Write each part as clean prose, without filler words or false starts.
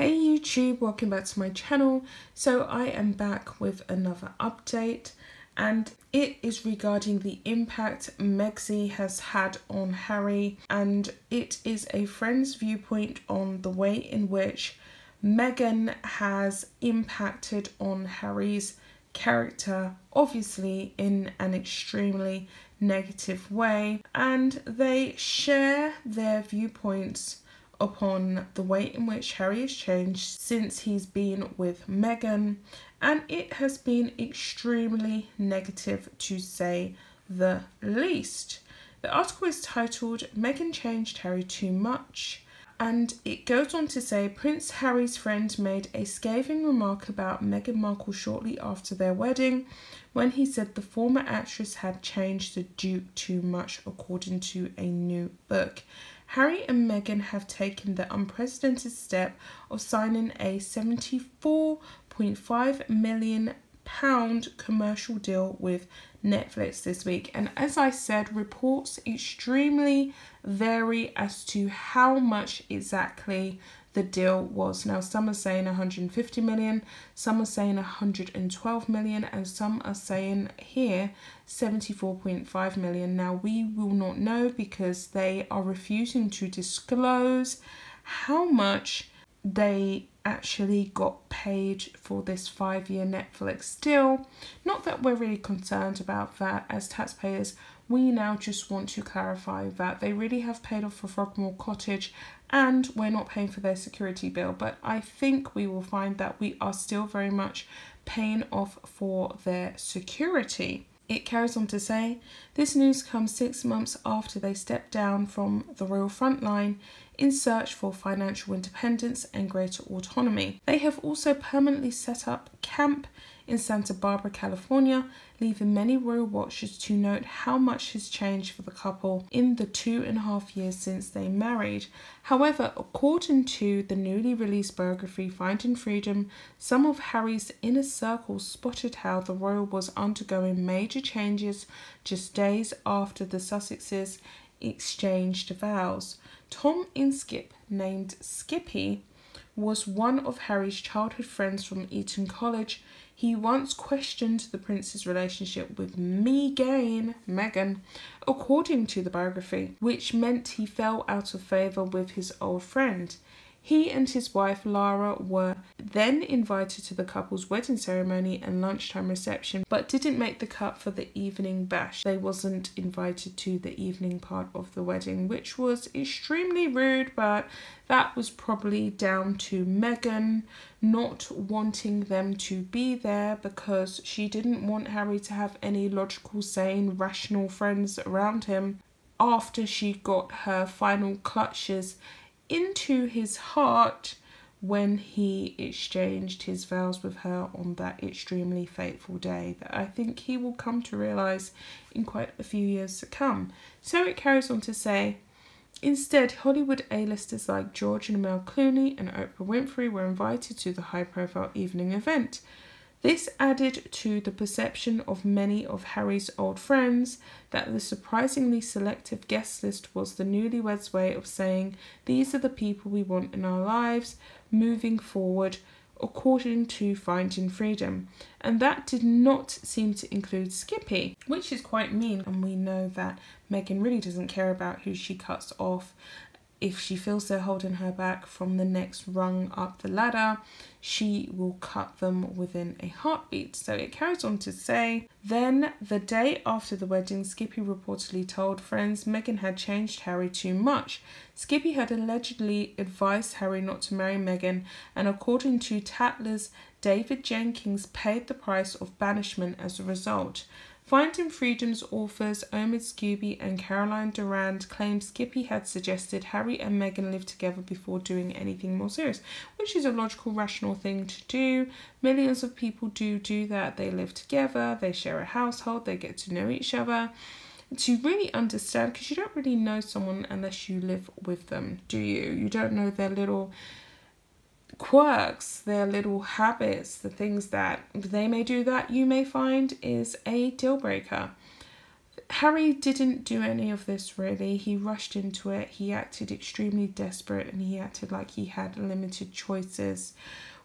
Hey YouTube, welcome back to my channel. So I am back with another update and it is regarding the impact Meghan has had on Harry, and it is a friend's viewpoint on the way in which Meghan has impacted on Harry's character, obviously in an extremely negative way, and they share their viewpoints upon the way in which Harry has changed since he's been with Meghan, and it has been extremely negative to say the least. The article is titled "Meghan Changed Harry Too Much," and it goes on to say Prince Harry's friend made a scathing remark about Meghan Markle shortly after their wedding when he said the former actress had changed the Duke too much, according to a new book. Harry and Meghan have taken the unprecedented step of signing a £74.5 million commercial deal with Netflix this week. And as I said, reports extremely vary as to how much exactly the deal was. Now, some are saying 150 million, some are saying 112 million, and some are saying here 74.5 million. Now, we will not know because they are refusing to disclose how much they actually got paid for this 5-year Netflix deal. Not that we're really concerned about that as taxpayers. We now just want to clarify that they really have paid off for Frogmore Cottage and we're not paying for their security bill. But I think we will find that we are still very much paying off for their security. It carries on to say, this news comes 6 months after they stepped down from the royal frontline in search for financial independence and greater autonomy. They have also permanently set up camp in Santa Barbara, California, leaving many royal watchers to note how much has changed for the couple in the 2.5 years since they married. However, according to the newly released biography Finding Freedom, some of Harry's inner circle spotted how the royal was undergoing major changes just days after the Sussexes exchanged vows. Tom Inskip, named Skippy, was one of Harry's childhood friends from Eton College. He once questioned the prince's relationship with Meghan, according to the biography, which meant he fell out of favour with his old friend. He and his wife Lara were then invited to the couple's wedding ceremony and lunchtime reception, but didn't make the cut for the evening bash. They wasn't invited to the evening part of the wedding, which was extremely rude, but that was probably down to Meghan not wanting them to be there because she didn't want Harry to have any logical, sane, rational friends around him after she got her final clutches into his heart when he exchanged his vows with her on that extremely fateful day that I think he will come to realise in quite a few years to come. So it carries on to say, instead, Hollywood A-listers like George and Mel Clooney and Oprah Winfrey were invited to the high-profile evening event. This added to the perception of many of Harry's old friends that the surprisingly selective guest list was the newlyweds' way of saying, these are the people we want in our lives moving forward, according to Finding Freedom. And that did not seem to include Skippy, which is quite mean. And we know that Meghan really doesn't care about who she cuts off. If she feels they're holding her back from the next rung up the ladder, she will cut them within a heartbeat. So it carries on to say, then the day after the wedding, Skippy reportedly told friends Meghan had changed Harry too much. Skippy had allegedly advised Harry not to marry Meghan, and according to Tatler's David Jenkins, paid the price of banishment as a result. Finding Freedom's authors Omid Scooby and Caroline Durand claimed Skippy had suggested Harry and Meghan live together before doing anything more serious, which is a logical, rational thing to do. Millions of people do that. They live together, they share a household, they get to know each other. To really understand, because you don't really know someone unless you live with them, do you? You don't know their little quirks, their little habits, the things that they may do that you may find is a deal breaker. Harry didn't do any of this really. He rushed into it. He acted extremely desperate and he acted like he had limited choices.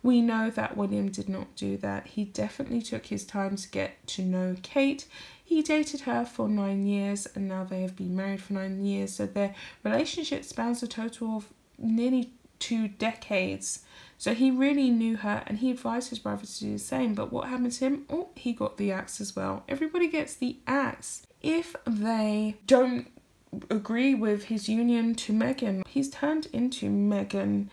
We know that William did not do that. He definitely took his time to get to know Kate. He dated her for 9 years and now they have been married for 9 years. So their relationship spans a total of nearly 2 decades. So he really knew her and he advised his brother to do the same. But what happened to him? Oh, he got the axe as well. Everybody gets the axe. If they don't agree with his union to Meghan, he's turned into Meghan,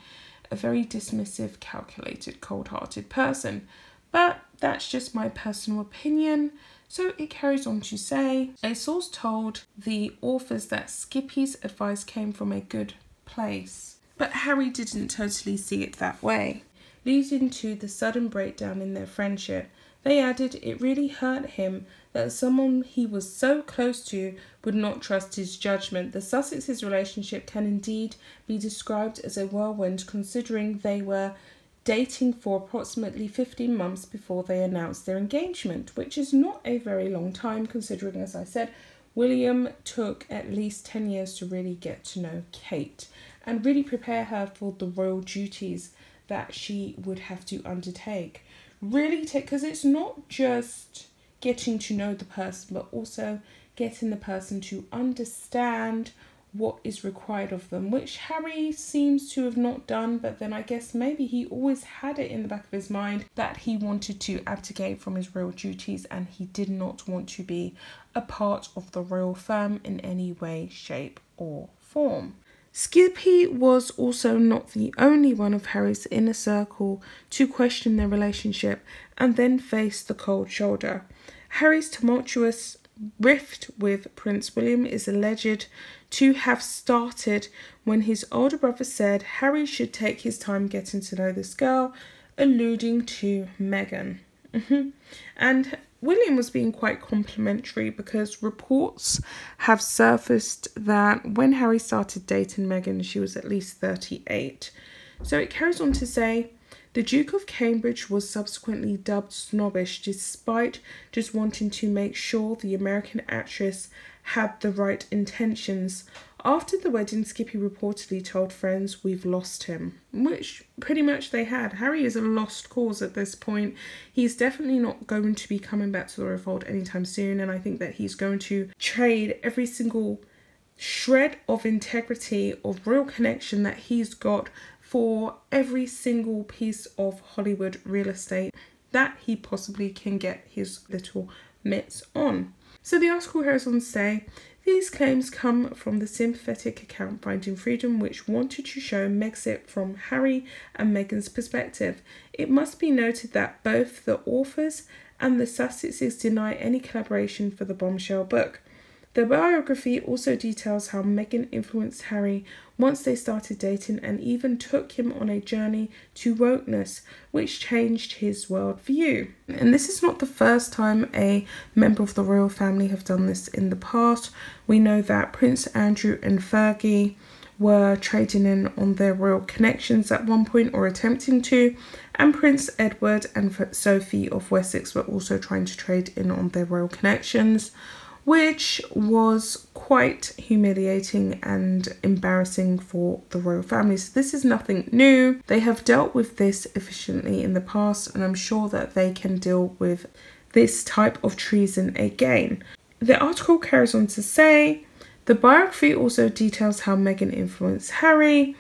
a very dismissive, calculated, cold-hearted person. But that's just my personal opinion. So it carries on to say, a source told the authors that Skippy's advice came from a good place. But Harry didn't totally see it that way, leading to the sudden breakdown in their friendship. They added it really hurt him that someone he was so close to would not trust his judgment. The Sussexes' relationship can indeed be described as a whirlwind, considering they were dating for approximately 15 months before they announced their engagement, which is not a very long time considering, as I said, William took at least 10 years to really get to know Kate and really prepare her for the royal duties that she would have to undertake. Really take, because it's not just getting to know the person, but also getting the person to understand what is required of them, which Harry seems to have not done. But then I guess maybe he always had it in the back of his mind that he wanted to abdicate from his royal duties and he did not want to be a part of the royal firm in any way, shape or form. Skippy was also not the only one of Harry's inner circle to question their relationship and then face the cold shoulder. Harry's tumultuous rift with Prince William is alleged to have started when his older brother said Harry should take his time getting to know this girl, alluding to Meghan. And William was being quite complimentary because reports have surfaced that when Harry started dating Meghan, she was at least 38. So it carries on to say, the Duke of Cambridge was subsequently dubbed snobbish despite just wanting to make sure the American actress had the right intentions. After the wedding, Skippy reportedly told friends, "We've lost him," which pretty much they had. Harry is a lost cause at this point. He's definitely not going to be coming back to the royal fold anytime soon, and I think that he's going to trade every single shred of integrity, of royal connection that he's got for every single piece of Hollywood real estate that he possibly can get his little mitts on. So the article goes on to say, these claims come from the sympathetic account Finding Freedom, which wanted to show Megxit from Harry and Meghan's perspective. It must be noted that both the authors and the Sussexes deny any collaboration for the bombshell book. The biography also details how Meghan influenced Harry once they started dating and even took him on a journey to wokeness, which changed his worldview. And this is not the first time a member of the royal family have done this in the past. We know that Prince Andrew and Fergie were trading in on their royal connections at one point, or attempting to, and Prince Edward and Sophie of Wessex were also trying to trade in on their royal connections, which was quite humiliating and embarrassing for the royal family. So this is nothing new. They have dealt with this efficiently in the past, and I'm sure that they can deal with this type of treason again. The article carries on to say, the biography also details how Meghan influenced Harry.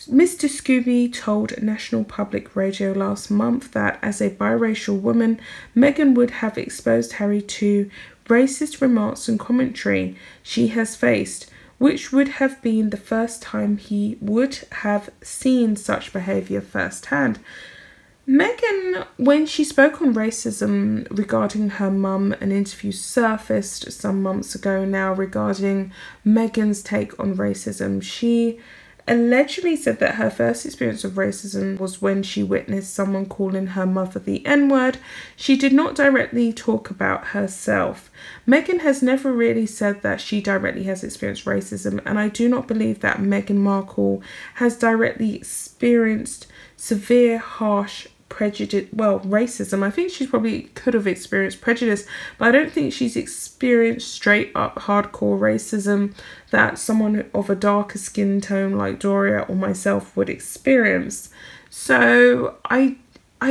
Mr. Scooby told National Public Radio last month that as a biracial woman, Meghan would have exposed Harry to racist remarks and commentary she has faced, which would have been the first time he would have seen such behaviour firsthand. Meghan, when she spoke on racism regarding her mum, an interview surfaced some months ago now regarding Meghan's take on racism. She allegedly said that her first experience of racism was when she witnessed someone calling her mother the N-word. She did not directly talk about herself. Meghan has never really said that she directly has experienced racism, and I do not believe that Meghan Markle has directly experienced severe, harsh prejudice, well, racism. I think she probably could have experienced prejudice, but I don't think she's experienced straight up hardcore racism that someone of a darker skin tone like Doria or myself would experience. So I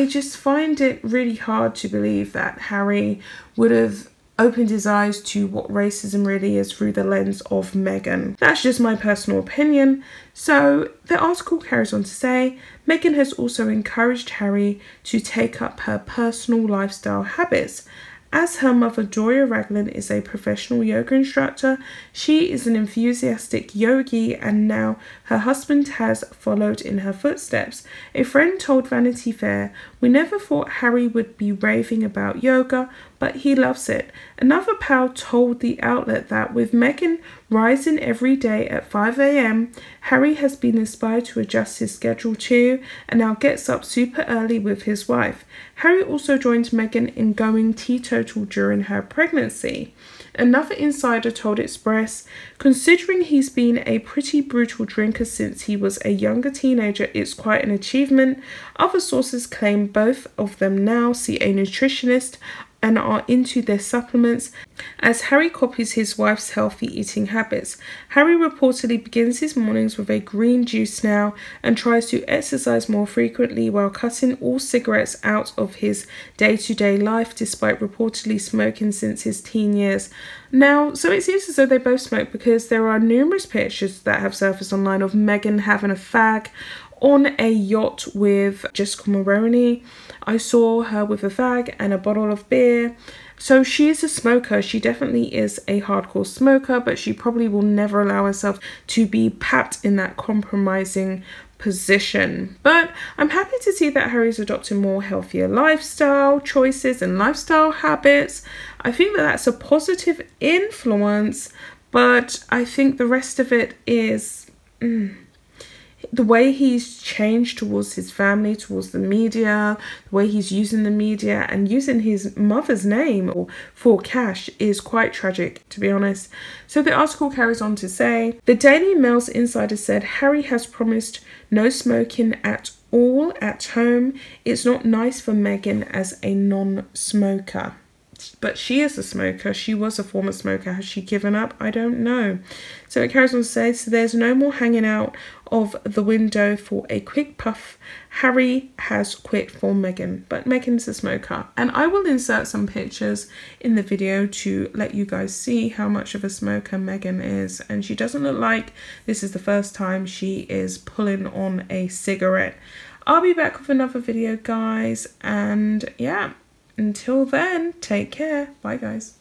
just find it really hard to believe that Harry would have opened his eyes to what racism really is through the lens of Meghan. That's just my personal opinion. So the article carries on to say, Meghan has also encouraged Harry to take up her personal lifestyle habits. As her mother, Doria Raglan, is a professional yoga instructor, she is an enthusiastic yogi, and now her husband has followed in her footsteps. A friend told Vanity Fair, "We never thought Harry would be raving about yoga, but he loves it." Another pal told the outlet that with Meghan rising every day at 5 a.m, Harry has been inspired to adjust his schedule too, and now gets up super early with his wife. Harry also joined Meghan in going teetotal during her pregnancy. Another insider told Express, considering he's been a pretty brutal drinker since he was a younger teenager, it's quite an achievement. Other sources claim both of them now see a nutritionist and are into their supplements as Harry copies his wife's healthy eating habits. Harry reportedly begins his mornings with a green juice now and tries to exercise more frequently while cutting all cigarettes out of his day-to-day life, despite reportedly smoking since his teen years. Now, so it seems as though they both smoke, because there are numerous pictures that have surfaced online of Meghan having a fag on a yacht with Jessica Maroney. I saw her with a fag and a bottle of beer. So she is a smoker. She definitely is a hardcore smoker, but she probably will never allow herself to be papped in that compromising position. But I'm happy to see that Harry's adopting more healthier lifestyle choices and lifestyle habits. I think that that's a positive influence, but I think the rest of it is the way he's changed towards his family, towards the media, the way he's using the media and using his mother's name for cash is quite tragic, to be honest. So the article carries on to say, the Daily Mail's insider said Harry has promised no smoking at all at home. It's not nice for Meghan as a non-smoker. But she is a smoker. She was a former smoker. Has she given up? I don't know. So it carries on to say, so there's no more hanging out of the window for a quick puff. Harry has quit for Meghan, but Meghan's a smoker. And I will insert some pictures in the video to let you guys see how much of a smoker Meghan is. And she doesn't look like this is the first time she is pulling on a cigarette. I'll be back with another video, guys. And yeah. Until then, take care. Bye, guys.